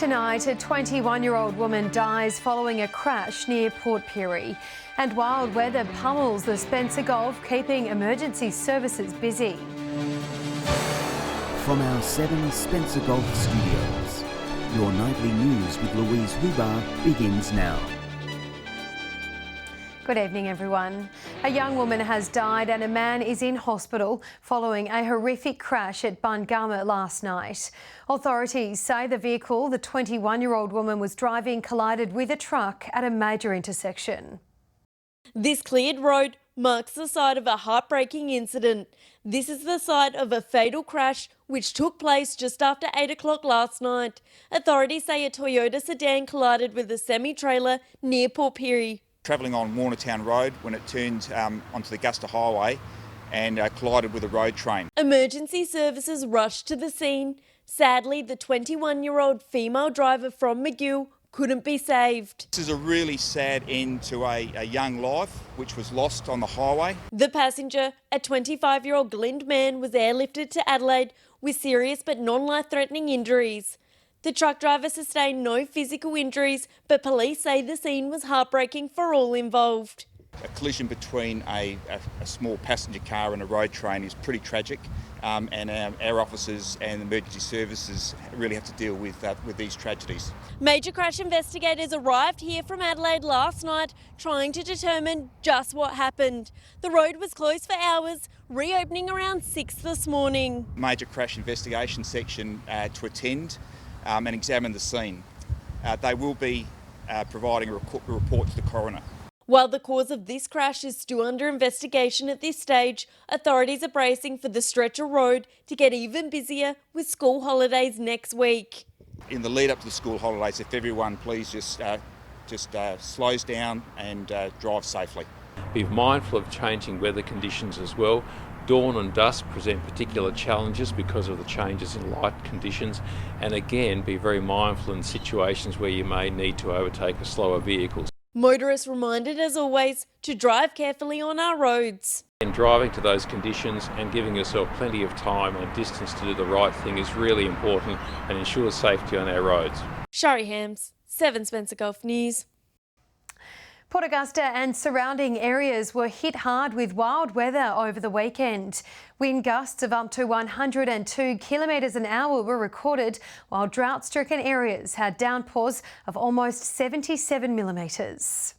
Tonight, a 21-year-old woman dies following a crash near Port Pirie. And wild weather pummels the Spencer Gulf, keeping emergency services busy. From our 7 Spencer Gulf studios, your nightly news with Louise Huber begins now. Good evening, everyone. A young woman has died and a man is in hospital following a horrific crash at Bungama last night. Authorities say the vehicle the 21-year-old woman was driving collided with a truck at a major intersection. This cleared road marks the site of a heartbreaking incident. This is the site of a fatal crash which took place just after 8 o'clock last night. Authorities say a Toyota sedan collided with a semi-trailer near Port Pirie. Travelling on Warnertown Road when it turned onto the Augusta Highway and collided with a road train. Emergency services rushed to the scene. Sadly, the 21-year-old female driver from McGill couldn't be saved. This is a really sad end to a young life which was lost on the highway. The passenger, a 25-year-old Glynde man, was airlifted to Adelaide with serious but non-life-threatening injuries. The truck driver sustained no physical injuries, but police say the scene was heartbreaking for all involved. A collision between a small passenger car and a road train is pretty tragic, and our officers and emergency services really have to deal with these tragedies. Major crash investigators arrived here from Adelaide last night trying to determine just what happened. The road was closed for hours, reopening around 6 this morning. Major crash investigation section to attend and examine the scene. They will be providing a report to the coroner. While the cause of this crash is still under investigation at this stage, authorities are bracing for the stretch of road to get even busier with school holidays next week. In the lead up to the school holidays, if everyone please just slows down and drive safely. Be mindful of changing weather conditions as well. Dawn and dusk present particular challenges because of the changes in light conditions, and again be very mindful in situations where you may need to overtake a slower vehicle. Motorists reminded, as always, to drive carefully on our roads. And driving to those conditions and giving yourself plenty of time and distance to do the right thing is really important and ensures safety on our roads. Shari Hams, 7 Spencer Gulf News. Port Augusta and surrounding areas were hit hard with wild weather over the weekend. Wind gusts of up to 102 kilometres an hour were recorded, while drought-stricken areas had downpours of almost 77 millimetres.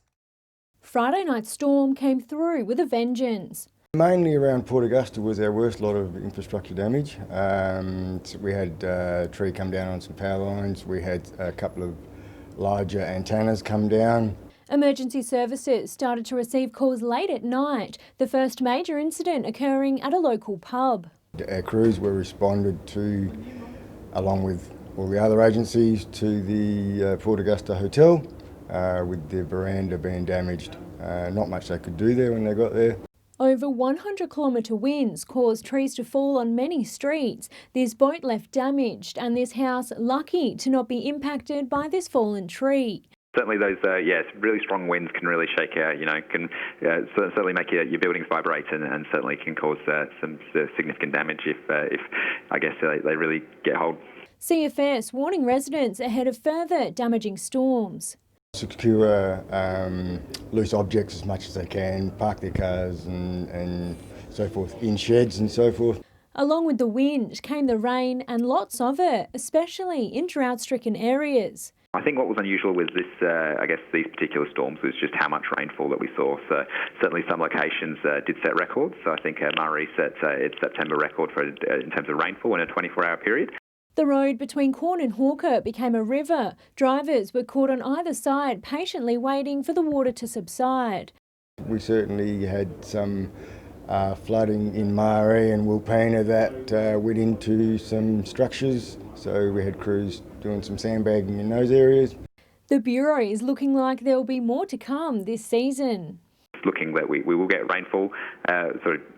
Friday night storm came through with a vengeance. Mainly around Port Augusta was our worst lot of infrastructure damage. We had a tree come down on some power lines. We had a couple of larger antennas come down. Emergency services started to receive calls late at night, the first major incident occurring at a local pub. Our crews were responded to, along with all the other agencies, to the Port Augusta Hotel, with the veranda being damaged. Not much they could do there when they got there. Over 100-kilometre winds caused trees to fall on many streets. This boat left damaged and this house lucky to not be impacted by this fallen tree. Certainly those, really strong winds can really shake out, can certainly make your buildings vibrate and certainly can cause some significant damage if I guess, they really get hold. CFS warning residents ahead of further damaging storms. Secure loose objects as much as they can, park their cars and so forth in sheds and so forth. Along with the wind came the rain and lots of it, especially in drought-stricken areas. I think what was unusual with this, these particular storms was just how much rainfall that we saw. So certainly some locations did set records. So I think Murray set its September record in terms of rainfall in a 24-hour period. The road between Quorn and Hawker became a river. Drivers were caught on either side, patiently waiting for the water to subside. We certainly had some flooding in Murray and Wilpena that went into some structures. So we had crews doing some sandbagging in those areas. The Bureau is looking like there will be more to come this season. Looking that we will get rainfall,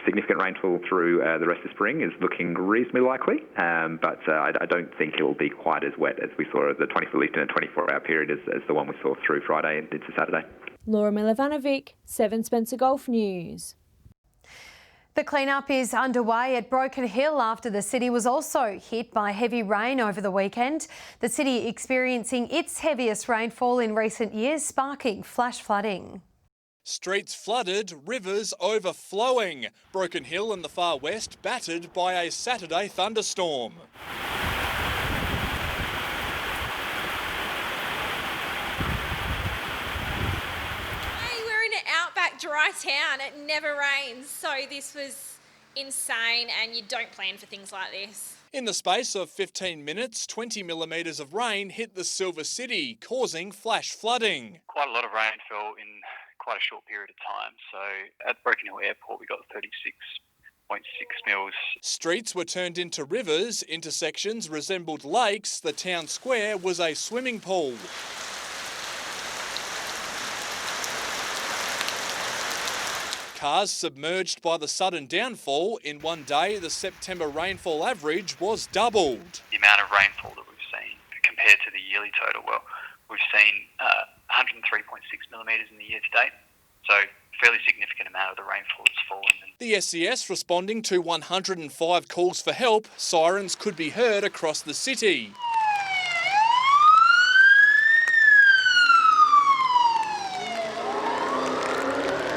significant rainfall through the rest of spring is looking reasonably likely, but I don't think it will be quite as wet as we saw at at least in a 24-hour period as the one we saw through Friday and into Saturday. Laura Milivanovic, 7 Spencer Gulf News. The cleanup is underway at Broken Hill after the city was also hit by heavy rain over the weekend. The city experiencing its heaviest rainfall in recent years, sparking flash flooding. Streets flooded, rivers overflowing. Broken Hill in the far west battered by a Saturday thunderstorm. We're in an outback dry town. It never rains, so this was insane, and you don't plan for things like this. In the space of 15 minutes, 20 millimetres of rain hit the Silver City, causing flash flooding. Quite a lot of rain fell in quite a short period of time. So at Broken Hill Airport, we got 36.6 mils. Streets were turned into rivers, intersections resembled lakes, the town square was a swimming pool. Cars submerged by the sudden downfall. In one day, the September rainfall average was doubled. The amount of rainfall that we've seen compared to the yearly total, well, we've seen 103.6 millimetres in the year to date. So fairly significant amount of the rainfall has fallen. The SES responding to 105 calls for help. Sirens could be heard across the city.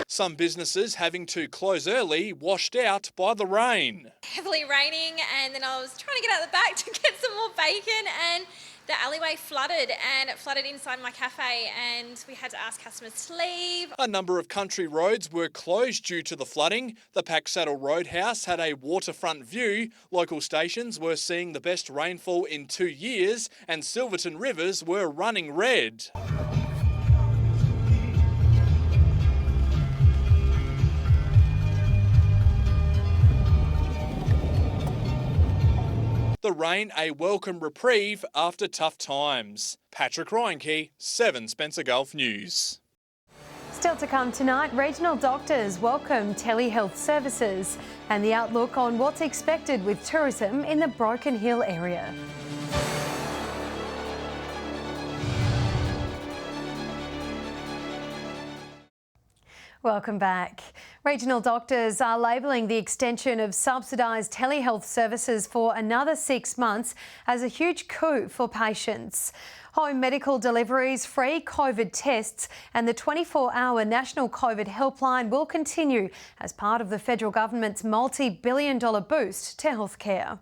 Some businesses having to close early, washed out by the rain. Heavily raining, and then I was trying to get out the back to get some more bacon, and the alleyway flooded, and it flooded inside my cafe, and we had to ask customers to leave. A number of country roads were closed due to the flooding. The Packsaddle Roadhouse had a waterfront view. Local stations were seeing the best rainfall in 2 years, and Silverton rivers were running red. The rain a welcome reprieve after tough times. Patrick Reinke, 7 Spencer Gulf News. Still to come tonight, regional doctors welcome telehealth services and the outlook on what's expected with tourism in the Broken Hill area. Welcome back. Regional doctors are labelling the extension of subsidised telehealth services for another 6 months as a huge coup for patients. Home medical deliveries, free COVID tests and the 24-hour National COVID Helpline will continue as part of the federal government's multi-billion-dollar boost to healthcare.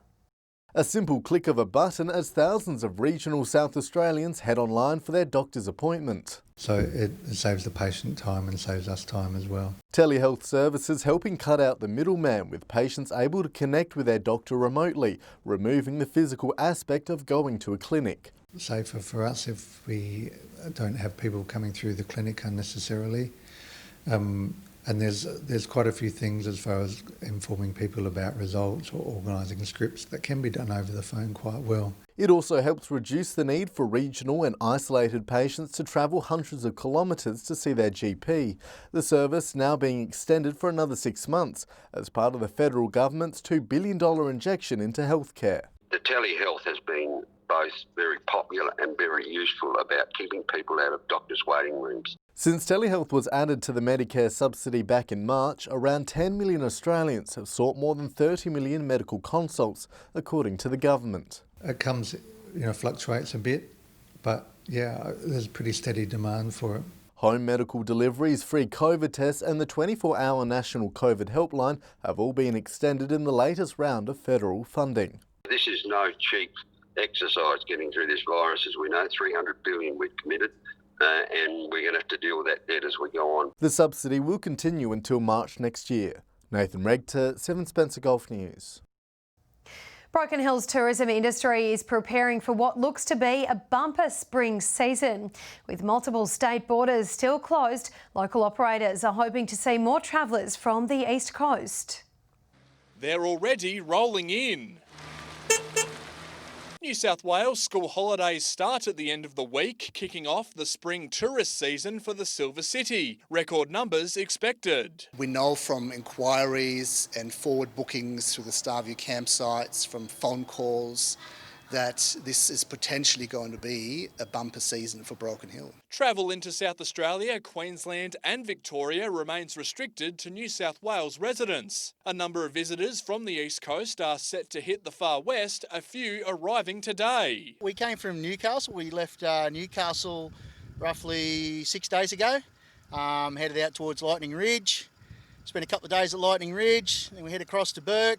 A simple click of a button as thousands of regional South Australians head online for their doctor's appointment. So it saves the patient time and saves us time as well. Telehealth services helping cut out the middleman, with patients able to connect with their doctor remotely, removing the physical aspect of going to a clinic. Safer for us if we don't have people coming through the clinic unnecessarily. And there's quite a few things as far as informing people about results or organising scripts that can be done over the phone quite well. It also helps reduce the need for regional and isolated patients to travel hundreds of kilometres to see their GP. The service now being extended for another 6 months as part of the federal government's $2 billion injection into healthcare. The telehealth has been both very popular and very useful about keeping people out of doctors' waiting rooms. Since telehealth was added to the Medicare subsidy back in March, around 10 million Australians have sought more than 30 million medical consults, according to the government. It comes, fluctuates a bit, but yeah, there's pretty steady demand for it. Home medical deliveries, free COVID tests and the 24-hour National COVID Helpline have all been extended in the latest round of federal funding. This is no cheap exercise getting through this virus, as we know. 300 billion we've committed. And we're going to have to deal with that debt as we go on. The subsidy will continue until March next year. Nathan Regter, 7 Spencer Gulf News. Broken Hill's tourism industry is preparing for what looks to be a bumper spring season. With multiple state borders still closed, local operators are hoping to see more travellers from the East Coast. They're already rolling in. New South Wales school holidays start at the end of the week, kicking off the spring tourist season for the Silver City. Record numbers expected. We know from inquiries and forward bookings through the Starview campsites, from phone calls, that this is potentially going to be a bumper season for Broken Hill. Travel into South Australia, Queensland and Victoria remains restricted to New South Wales residents. A number of visitors from the East Coast are set to hit the far west, a few arriving today. We came from Newcastle. We left Newcastle roughly 6 days ago, headed out towards Lightning Ridge, spent a couple of days at Lightning Ridge, then we head across to Bourke,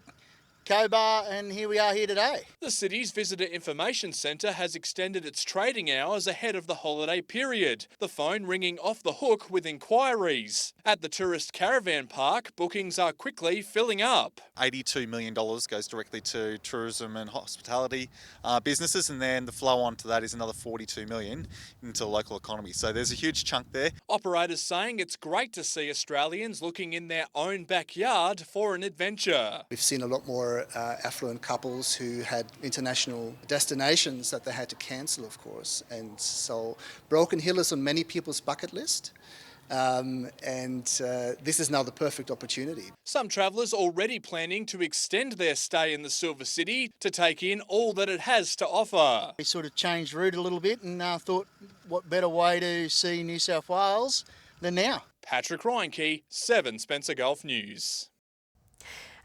Cobar, and here we are here today. The city's Visitor Information Centre has extended its trading hours ahead of the holiday period, the phone ringing off the hook with inquiries. At the tourist caravan park, bookings are quickly filling up. $82 million goes directly to tourism and hospitality businesses, and then the flow on to that is another $42 million into the local economy. So there's a huge chunk there. Operators saying it's great to see Australians looking in their own backyard for an adventure. We've seen a lot more affluent couples who had international destinations that they had to cancel, of course. And so Broken Hill is on many people's bucket list. This is now the perfect opportunity. Some travellers already planning to extend their stay in the Silver City to take in all that it has to offer. We sort of changed route a little bit and thought what better way to see New South Wales than now. Patrick Reinke, 7 Spencer Gulf News.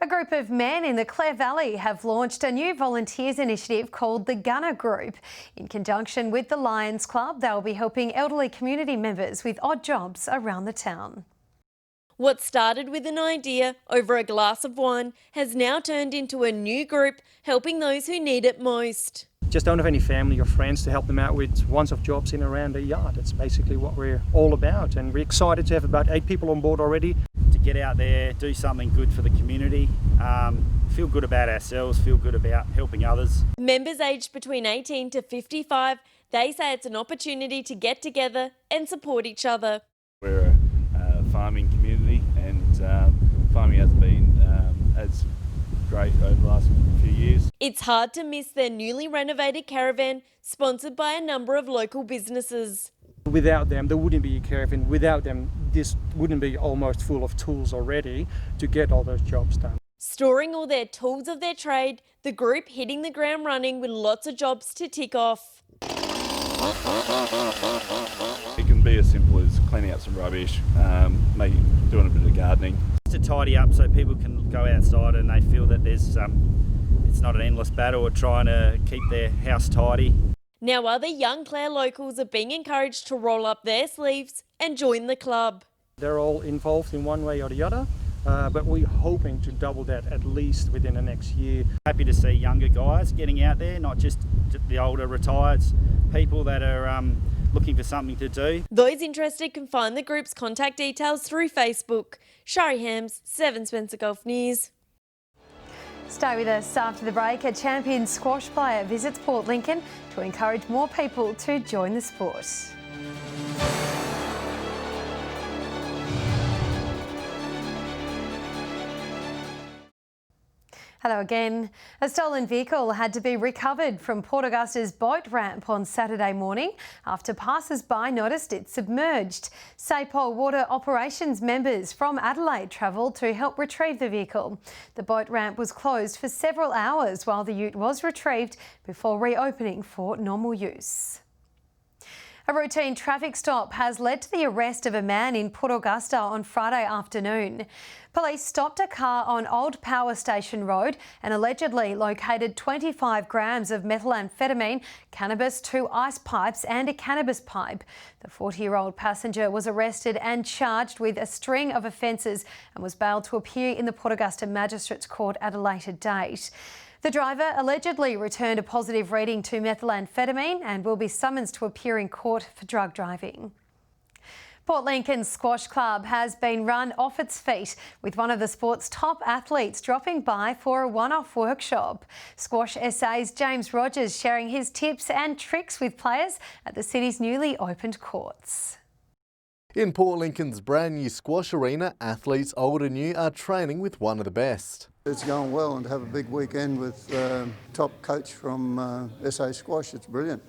A group of men in the Clare Valley have launched a new volunteers initiative called the Gunner Group. In conjunction with the Lions Club, they'll be helping elderly community members with odd jobs around the town. What started with an idea over a glass of wine has now turned into a new group helping those who need it most. Just don't have any family or friends to help them out with once-off jobs in and around their yard. It's basically what we're all about, and we're excited to have about 8 people on board already. To get out there, do something good for the community, feel good about ourselves, feel good about helping others. Members aged between 18 to 55, they say it's an opportunity to get together and support each other. We're a farming community, and farming hasn't been as great over the last few years. It's hard to miss their newly renovated caravan, sponsored by a number of local businesses. Without them, there wouldn't be a caravan. Without them, this wouldn't be almost full of tools already to get all those jobs done. Storing all their tools of their trade, the group hitting the ground running with lots of jobs to tick off. It can be as simple as cleaning out some rubbish, maybe doing a bit of gardening. Just to tidy up so people can go outside and they feel that there's it's not an endless battle of trying to keep their house tidy. Now other young Clare locals are being encouraged to roll up their sleeves and join the club. They're all involved in one way or the other, but we're hoping to double that at least within the next year. Happy to see younger guys getting out there, not just the older retired people that are looking for something to do. Those interested can find the group's contact details through Facebook. Shari Hams, 7 Spencer Gulf News. Stay with us after the break. A champion squash player visits Port Lincoln to encourage more people to join the sport. Hello again. A stolen vehicle had to be recovered from Port Augusta's boat ramp on Saturday morning after passers-by noticed it submerged. SAPOL Water Operations members from Adelaide travelled to help retrieve the vehicle. The boat ramp was closed for several hours while the ute was retrieved before reopening for normal use. A routine traffic stop has led to the arrest of a man in Port Augusta on Friday afternoon. Police stopped a car on Old Power Station Road and allegedly located 25 grams of methamphetamine, cannabis, 2 ice pipes and a cannabis pipe. The 40-year-old passenger was arrested and charged with a string of offences and was bailed to appear in the Port Augusta Magistrates Court at a later date. The driver allegedly returned a positive reading to methamphetamine and will be summoned to appear in court for drug driving. Port Lincoln Squash Club has been run off its feet, with one of the sport's top athletes dropping by for a one-off workshop. Squash SA's James Rogers sharing his tips and tricks with players at the city's newly opened courts. In Port Lincoln's brand new squash arena, athletes old and new are training with one of the best. It's going well, and to have a big weekend with top coach from SA Squash, it's brilliant.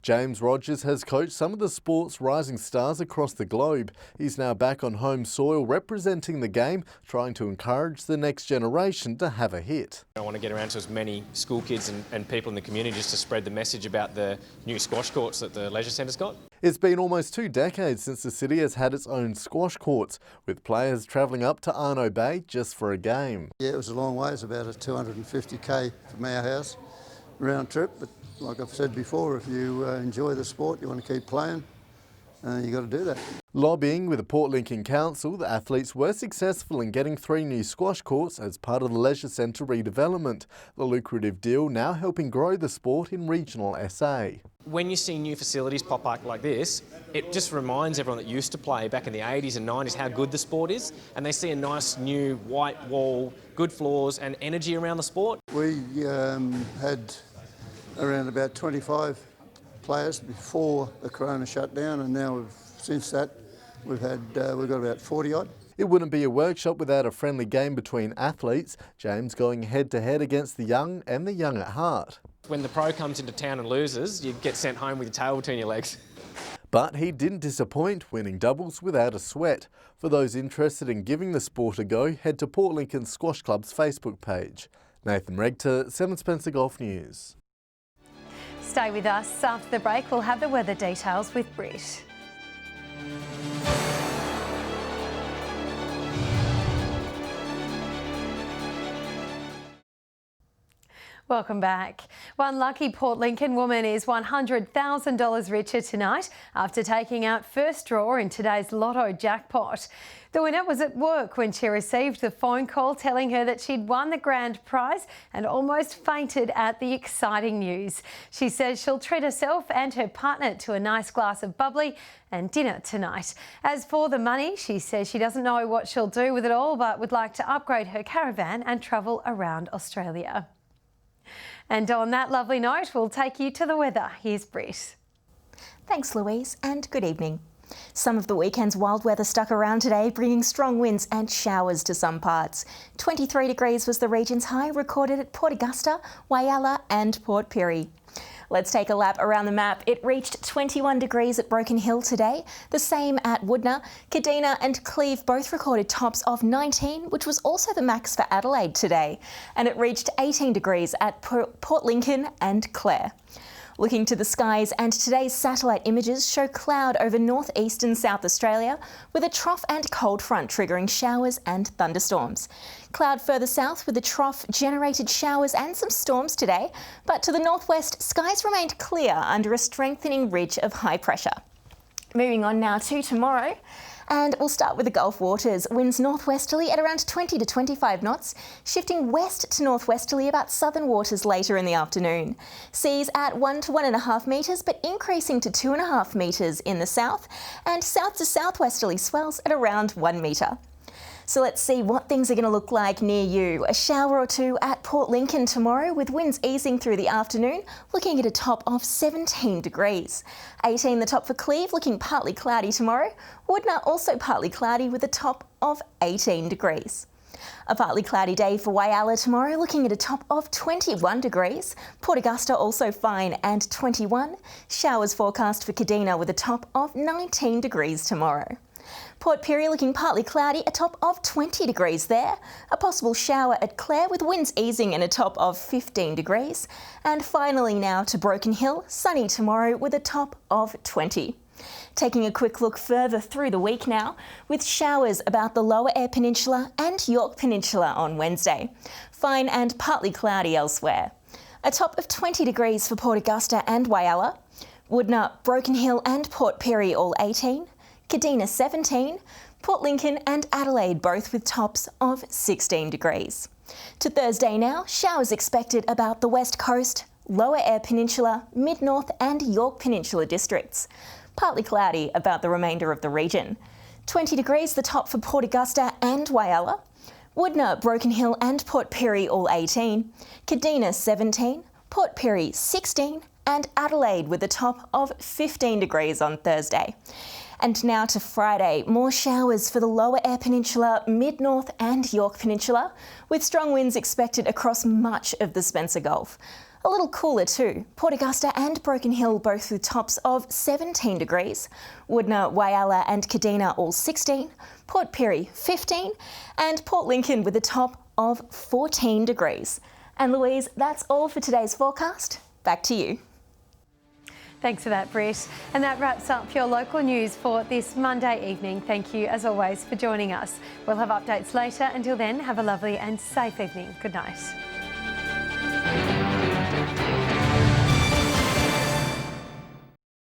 James Rogers has coached some of the sport's rising stars across the globe. He's now back on home soil representing the game, trying to encourage the next generation to have a hit. I want to get around to as many school kids and people in the community just to spread the message about the new squash courts that the Leisure Centre's got. It's been almost 2 decades since the city has had its own squash courts, with players travelling up to Arno Bay just for a game. Yeah, it was a long way. It's about a 250k from our house, round trip, but like I've said before, if you enjoy the sport, you want to keep playing, you got to do that. Lobbying with the Port Lincoln Council, the athletes were successful in getting 3 new squash courts as part of the Leisure Centre redevelopment. The lucrative deal now helping grow the sport in regional SA. When you see new facilities pop up like this, it just reminds everyone that used to play back in the 80s and 90s how good the sport is, and they see a nice new white wall, good floors and energy around the sport. We had around about 25 players before the corona shutdown, and now since that we've got about 40 odd. It wouldn't be a workshop without a friendly game between athletes, James going head to head against the young and the young at heart. When the pro comes into town and loses, you get sent home with your tail between your legs. But he didn't disappoint, winning doubles without a sweat. For those interested in giving the sport a go, head to Port Lincoln Squash Club's Facebook page. Nathan Regter, 7 Spencer Golf News. Stay with us. After the break, we'll have the weather details with Britt. Welcome back. One lucky Port Lincoln woman is $100,000 richer tonight after taking out first draw in today's Lotto jackpot. The winner was at work when she received the phone call telling her that she'd won the grand prize and almost fainted at the exciting news. She says she'll treat herself and her partner to a nice glass of bubbly and dinner tonight. As for the money, she says she doesn't know what she'll do with it all, but would like to upgrade her caravan and travel around Australia. And on that lovely note, we'll take you to the weather. Here's Britt. Thanks, Louise, and good evening. Some of the weekend's wild weather stuck around today, bringing strong winds and showers to some parts. 23 degrees was the region's high recorded at Port Augusta, Whyalla and Port Pirie. Let's take a lap around the map. It reached 21 degrees at Broken Hill today, the same at Woodna. Kadina and Cleve both recorded tops of 19, which was also the max for Adelaide today. And it reached 18 degrees at Port Lincoln and Clare. Looking to the skies, and today's satellite images show cloud over northeast and South Australia with a trough and cold front triggering showers and thunderstorms. Cloud further south with a trough generated showers and some storms today, but to the northwest, skies remained clear under a strengthening ridge of high pressure. Moving on now to tomorrow. And we'll start with the Gulf waters. Winds northwesterly at around 20 to 25 knots, shifting west to northwesterly about southern waters later in the afternoon. Seas at 1 to 1.5 metres, but increasing to 2.5 metres in the south, and south to southwesterly swells at around 1 metre. So let's see what things are going to look like near you. A shower or two at Port Lincoln tomorrow with winds easing through the afternoon, looking at a top of 17 degrees. 18 the top for Cleve, looking partly cloudy tomorrow. Woodna also partly cloudy with a top of 18 degrees. A partly cloudy day for Whyalla tomorrow, looking at a top of 21 degrees. Port Augusta also fine and 21. Showers forecast for Kadina with a top of 19 degrees tomorrow. Port Pirie looking partly cloudy, a top of 20 degrees there. A possible shower at Clare with winds easing and a top of 15 degrees. And finally now to Broken Hill, sunny tomorrow with a top of 20. Taking a quick look further through the week now, with showers about the Lower Eyre Peninsula and York Peninsula on Wednesday. Fine and partly cloudy elsewhere. A top of 20 degrees for Port Augusta and Whyalla. Woodna, Broken Hill and Port Pirie all 18. Kadina 17, Port Lincoln and Adelaide both with tops of 16 degrees. To Thursday now, showers expected about the West Coast, Lower Eyre Peninsula, Mid-North and York Peninsula districts. Partly cloudy about the remainder of the region. 20 degrees the top for Port Augusta and Whyalla. Woodna, Broken Hill and Port Pirie all 18. Kadina 17, Port Pirie 16 and Adelaide with a top of 15 degrees on Thursday. And now to Friday, more showers for the Lower Eyre Peninsula, Mid-North and York Peninsula, with strong winds expected across much of the Spencer Gulf. A little cooler too. Port Augusta and Broken Hill both with tops of 17 degrees. Woodna, Whyalla and Kadina all 16. Port Pirie 15 and Port Lincoln with a top of 14 degrees. And Louise, that's all for today's forecast. Back to you. Thanks for that, Britt. And that wraps up your local news for this Monday evening. Thank you, as always, for joining us. We'll have updates later. Until then, have a lovely and safe evening. Good night.